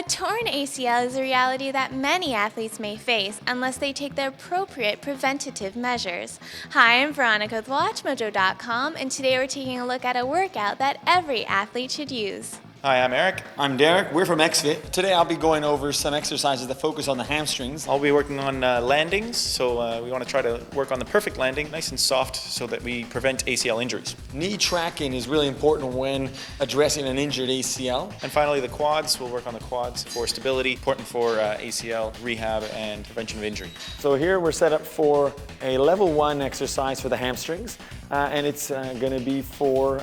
torn ACL is a reality that many athletes may face unless they take the appropriate preventative measures. Hi, I'm Veronica with WatchMojo.com, and today we're taking a look at a workout that every athlete should use. Hi, I'm Eric. I'm Derek. We're from XFIT. Today I'll be going over some exercises that focus on the hamstrings. I'll be working on landings, so we want to try to work on the perfect landing, nice and soft, so that we prevent ACL injuries. Knee tracking is really important when addressing an injured ACL. And finally, the quads. We'll work on the quads for stability, important for ACL rehab and prevention of injury. So here we're set up for a level 1 exercise for the hamstrings, and it's going to be for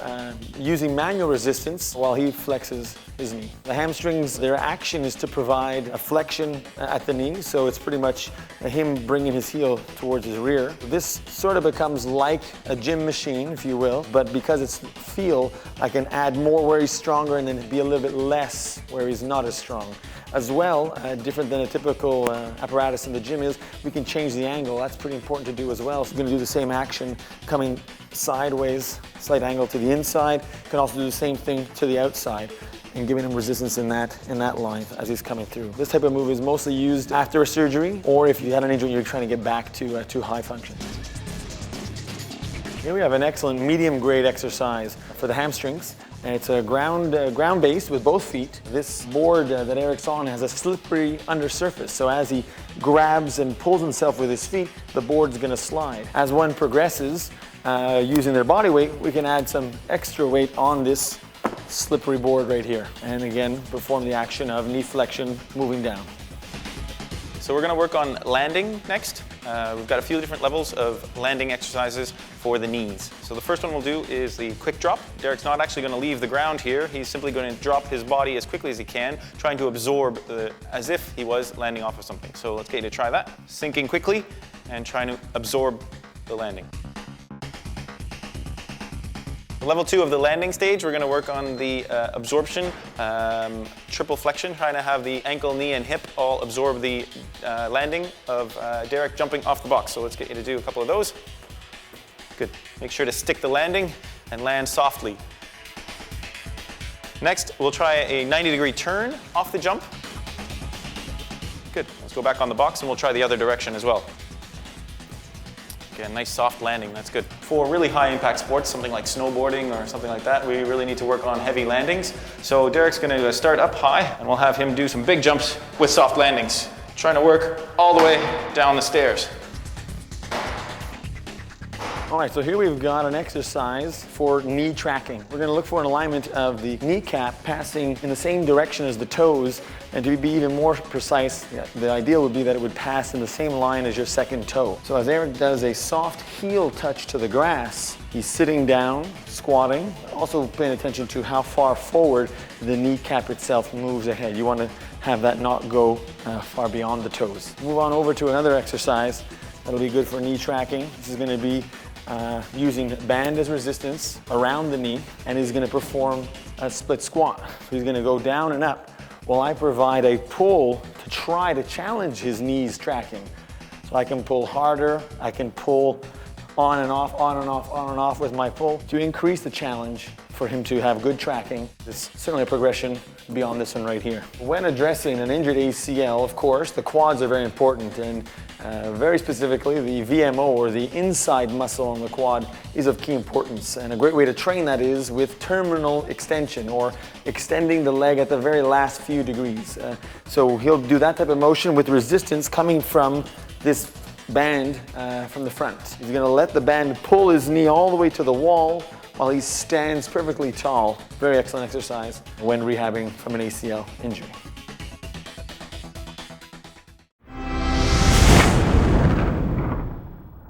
using manual resistance while he flexes his knee. The hamstrings, their action is to provide a flexion at the knee, so it's pretty much him bringing his heel towards his rear. This sort of becomes like a gym machine, if you will, but because it's feel, I can add more where he's stronger and then be a little bit less where he's not as strong. As well, different than a typical apparatus in the gym is, we can change the angle. That's pretty important to do as well. So we're going to do the same action coming sideways, slight angle to the inside. You can also do the same thing to the outside and giving him resistance in that line as he's coming through. This type of move is mostly used after a surgery, or if you had an injury and you're trying to get back to high function. Here we have an excellent medium grade exercise for the hamstrings. And it's a ground-based with both feet. This board that Eric's on has a slippery undersurface, so as he grabs and pulls himself with his feet, the board's going to slide. As one progresses, using their body weight, we can add some extra weight on this slippery board right here. And again, perform the action of knee flexion moving down. So we're going to work on landing next. We've got a few different levels of landing exercises for the knees. So the first one we'll do is the quick drop. Derek's not actually going to leave the ground here. He's simply going to drop his body as quickly as he can, trying to absorb as if he was landing off of something. So let's get you to try that. Sinking quickly and trying to absorb the landing. Level 2 of the landing stage, we're going to work on the absorption, triple flexion, trying to have the ankle, knee, and hip all absorb the landing of Derek jumping off the box. So let's get you to do a couple of those. Good. Make sure to stick the landing and land softly. Next, we'll try a 90-degree turn off the jump. Good. Let's go back on the box and we'll try the other direction as well. Again, nice soft landing, that's good. For really high impact sports, something like snowboarding or something like that, we really need to work on heavy landings. So Derek's going to start up high and we'll have him do some big jumps with soft landings, trying to work all the way down the stairs. All right, so here we've got an exercise for knee tracking. We're going to look for an alignment of the kneecap passing in the same direction as the toes, and to be even more precise, the ideal would be that it would pass in the same line as your second toe. So as Eric does a soft heel touch to the grass, he's sitting down, squatting, also paying attention to how far forward the kneecap itself moves ahead. You want to have that not go far beyond the toes. Move on over to another exercise that'll be good for knee tracking. This is going to be using band as resistance around the knee, and he's going to perform a split squat. So he's going to go down and up while I provide a pull to try to challenge his knees tracking. So I can pull harder, I can pull on and off, on and off, on and off with my pull to increase the challenge for him to have good tracking. It's certainly a progression beyond this one right here. When addressing an injured ACL, of course, the quads are very important, and very specifically, the VMO, or the inside muscle on the quad, is of key importance. And a great way to train that is with terminal extension, or extending the leg at the very last few degrees. So he'll do that type of motion with resistance coming from this band from the front. He's going to let the band pull his knee all the way to the wall while he stands perfectly tall. Very excellent exercise when rehabbing from an ACL injury.